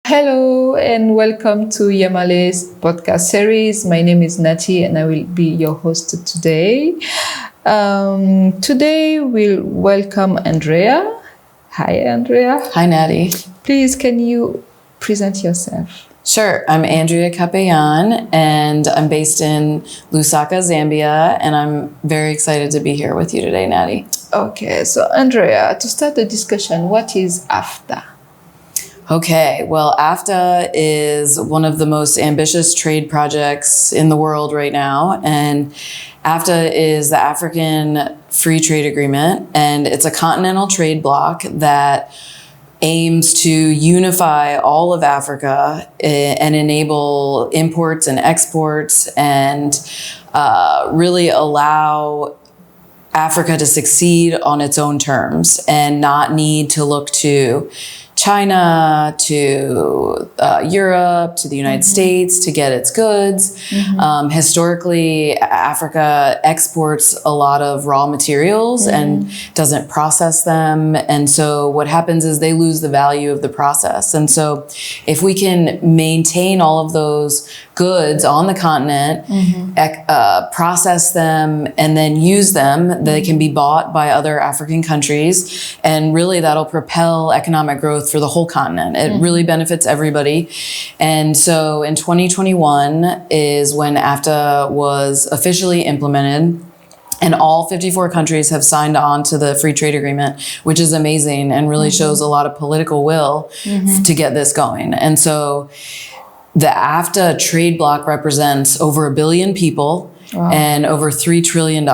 Hello and welcome to Yamale's podcast series. My name is Nati and I will be your host today. Today we'll welcome Andrea. Hi, Andrea. Hi, Natty. Please, can you present yourself? Sure. I'm Andrea Capeyan, and I'm based in Lusaka, Zambia, and I'm very excited to be here with you today, Natty. Okay, so Andrea, to start the discussion, what is AfTA? Okay, well, AfTA is one of the most ambitious trade projects in the world right now, and AfTA is the African Free Trade Agreement, and it's a continental trade bloc that aims to unify all of Africa and enable imports and exports and really allow Africa to succeed on its own terms and not need to look to China, to Europe, to the United States to get its goods. Historically, Africa exports a lot of raw materials and doesn't process them. And so what happens is they lose the value of the process. And so if we can maintain all of those goods on the continent, process them, and then use them, they can be bought by other African countries. And really that'll propel economic growth for the whole continent. It really benefits everybody. And so in 2021 is when AfTA was officially implemented. And all 54 countries have signed on to the free trade agreement, which is amazing and really shows a lot of political will to get this going. And so the AfTA trade bloc represents over 1 billion people. Wow. And over $3 trillion,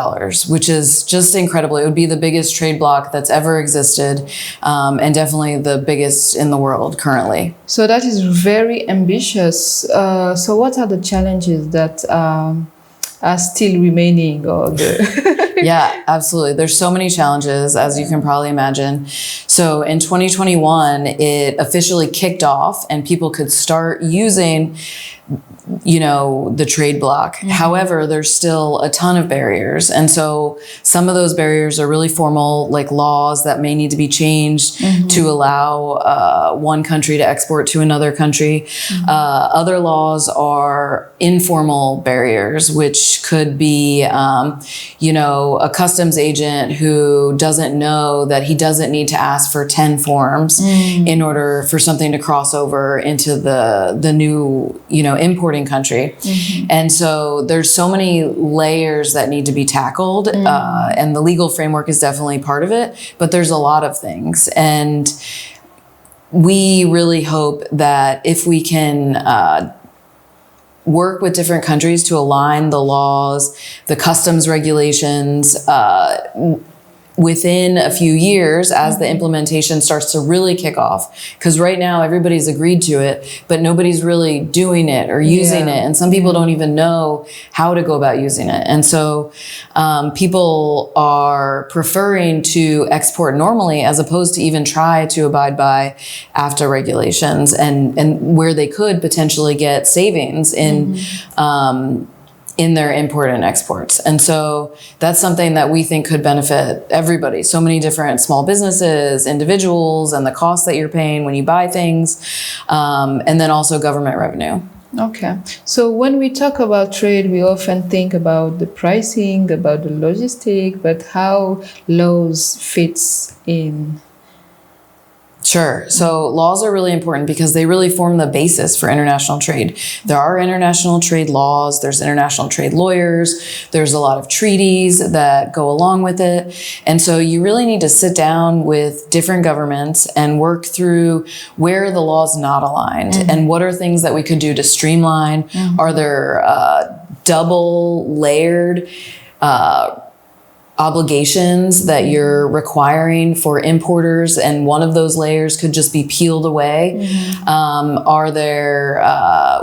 which is just incredible. It would be the biggest trade bloc that's ever existed, and definitely the biggest in the world currently. So that is very ambitious. So what are the challenges that are still remaining? Yeah, absolutely. There's so many challenges, as you can probably imagine. So in 2021, it officially kicked off and people could start using the trade bloc. However, there's still a ton of barriers. And so some of those barriers are really formal, like laws that may need to be changed to allow one country to export to another country. Other laws are informal barriers, which could be, a customs agent who doesn't know that he doesn't need to ask for 10 forms in order for something to cross over into the new, importing country. And so there's so many layers that need to be tackled, and the legal framework is definitely part of it, but there's a lot of things. And we really hope that if we can work with different countries to align the laws, the customs regulations, within a few years as the implementation starts to really kick off. Because right now everybody's agreed to it, but nobody's really doing it or using it. And some people don't even know how to go about using it. And so people are preferring to export normally as opposed to even try to abide by AfTA regulations and where they could potentially get savings in their import and exports. And so that's something that we think could benefit everybody. So many different small businesses, individuals, and the cost that you're paying when you buy things, and then also government revenue. Okay. So when we talk about trade, we often think about the pricing, about the logistics, but how laws fits in. Sure. So laws are really important because they really form the basis for international trade. There are international trade laws, there's international trade lawyers, there's a lot of treaties that go along with it. And so you really need to sit down with different governments and work through where the law's not aligned and what are things that we could do to streamline. Are there double layered obligations that you're requiring for importers, and one of those layers could just be peeled away? Are there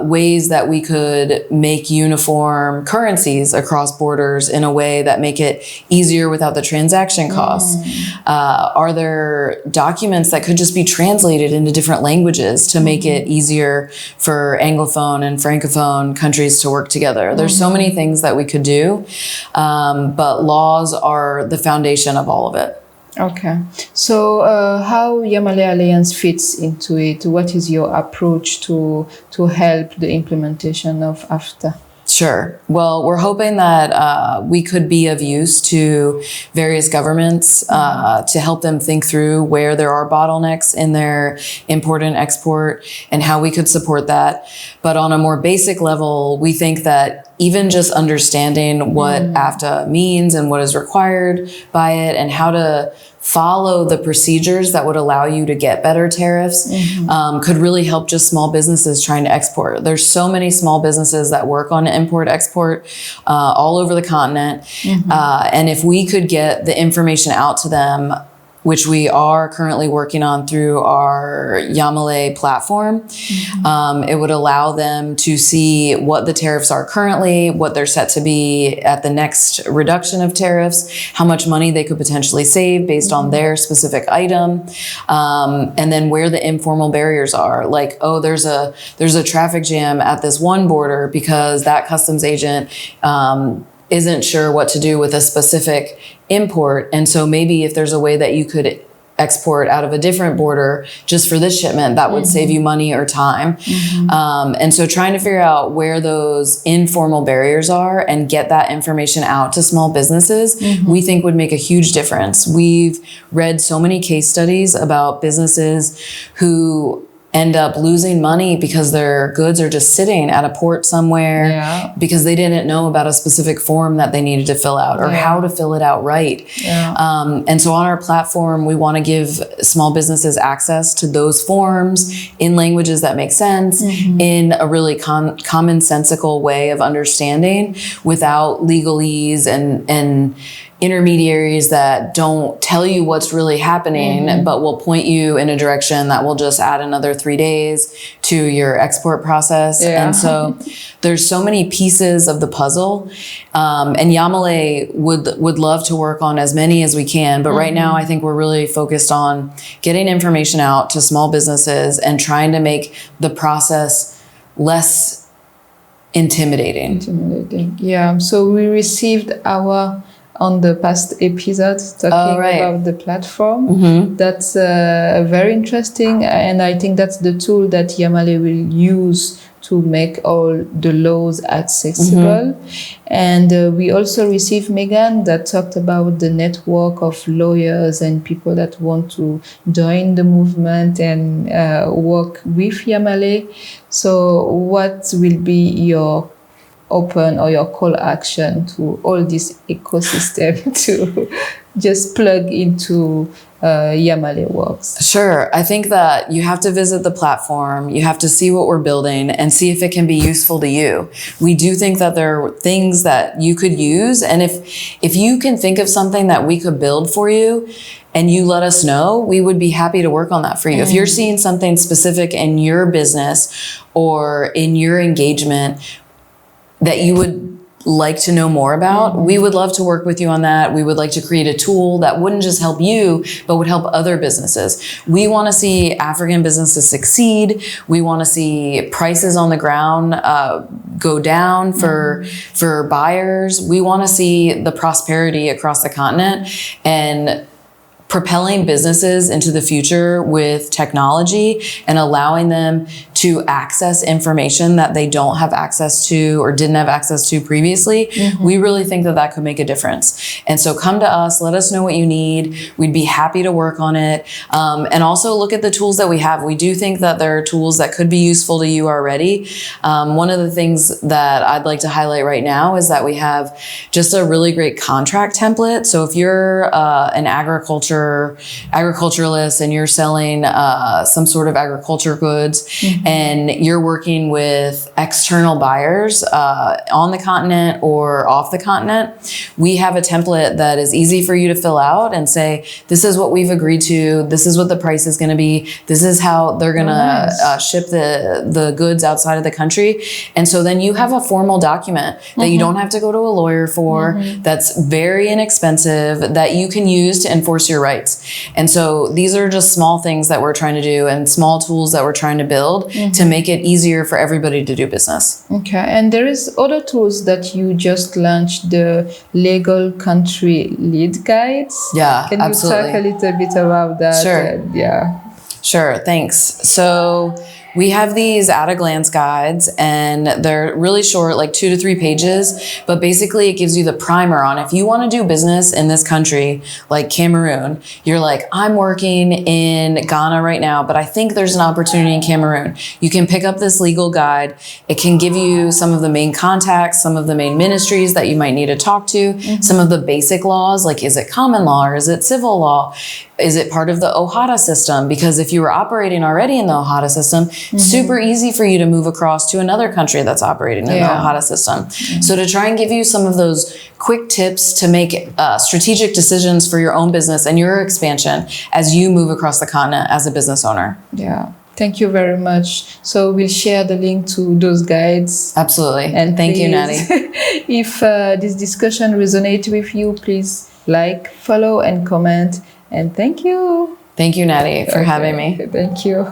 ways that we could make uniform currencies across borders in a way that make it easier without the transaction costs? Are there documents that could just be translated into different languages to make it easier for Anglophone and Francophone countries to work together? There's so many things that we could do, but laws are the foundation of all of it. Okay. So how Yamale Alliance fits into it? What is your approach to help the implementation of AfTA? Sure. Well, we're hoping that we could be of use to various governments to help them think through where there are bottlenecks in their import and export and how we could support that. But on a more basic level, we think that even just understanding what AfTA means and what is required by it and how to follow the procedures that would allow you to get better tariffs could really help just small businesses trying to export. There's so many small businesses that work on import-export all over the continent. And if we could get the information out to them, which we are currently working on through our Yamale platform, it would allow them to see what the tariffs are currently, what they're set to be at the next reduction of tariffs, how much money they could potentially save based on their specific item, and then where the informal barriers are. Like, oh, there's a traffic jam at this one border because that customs agent isn't sure what to do with a specific import. And so maybe if there's a way that you could export out of a different border just for this shipment, that would save you money or time. And so trying to figure out where those informal barriers are and get that information out to small businesses, we think would make a huge difference. We've read so many case studies about businesses who end up losing money because their goods are just sitting at a port somewhere because they didn't know about a specific form that they needed to fill out or how to fill it out right. And so on our platform, we want to give small businesses access to those forms in languages that make sense, in a really commonsensical way of understanding without legalese and intermediaries that don't tell you what's really happening, but will point you in a direction that will just add another 3 days to your export process. And so there's so many pieces of the puzzle. And Yamale would love to work on as many as we can. But right now, I think we're really focused on getting information out to small businesses and trying to make the process less intimidating. Yeah. So we received on the past episode talking about the platform. That's very interesting, and I think that's the tool that Yamale will use to make all the laws accessible. And we also received Megan that talked about the network of lawyers and people that want to join the movement and work with Yamale. So what will be your open or your call action to all this ecosystem to just plug into Yamale works? Sure. I think that you have to visit the platform. You have to see what we're building and see if it can be useful to you. We do think that there are things that you could use. And if you can think of something that we could build for you and you let us know, we would be happy to work on that for you. If you're seeing something specific in your business or in your engagement that you would like to know more about, we would love to work with you on that. We would like to create a tool that wouldn't just help you, but would help other businesses. We want to see African businesses succeed. We want to see prices on the ground go down for buyers. We want to see the prosperity across the continent and propelling businesses into the future with technology and allowing them to access information that they don't have access to or didn't have access to previously. We really think that that could make a difference. And so come to us, let us know what you need. We'd be happy to work on it. And also look at the tools that we have. We do think that there are tools that could be useful to you already. One of the things that I'd like to highlight right now is that we have just a really great contract template. So if you're an agriculturalist and you're selling some sort of agriculture goods and you're working with external buyers on the continent or off the continent, we have a template that is easy for you to fill out and say, this is what we've agreed to, this is what the price is going to be, this is how they're going to ship the goods outside of the country. And so then you have a formal document that you don't have to go to a lawyer for, that's very inexpensive, that you can use to enforce your rights. And so these are just small things that we're trying to do and small tools that we're trying to build to make it easier for everybody to do business. Okay, and there is other tools that you just launched, the legal country lead guides. Yeah, Can absolutely. you talk a little bit about that? Sure. Sure, thanks. So we have these at a glance guides, and they're really short, like 2 to 3 pages, but basically it gives you the primer on if you want to do business in this country, like Cameroon, you're like, I'm working in Ghana right now, but I think there's an opportunity in Cameroon. You can pick up this legal guide. It can give you some of the main contacts, some of the main ministries that you might need to talk to, some of the basic laws, like is it common law or is it civil law? Is it part of the OHADA system? Because if you were operating already in the OHADA system, super easy for you to move across to another country that's operating in the OHADA system. So to try and give you some of those quick tips to make strategic decisions for your own business and your expansion as you move across the continent as a business owner. Yeah. Thank you very much. So we'll share the link to those guides. Absolutely. And thank you, Natty. If this discussion resonates with you, please like, follow, and comment. And thank you. Thank you, Natty, for having me. Thank you.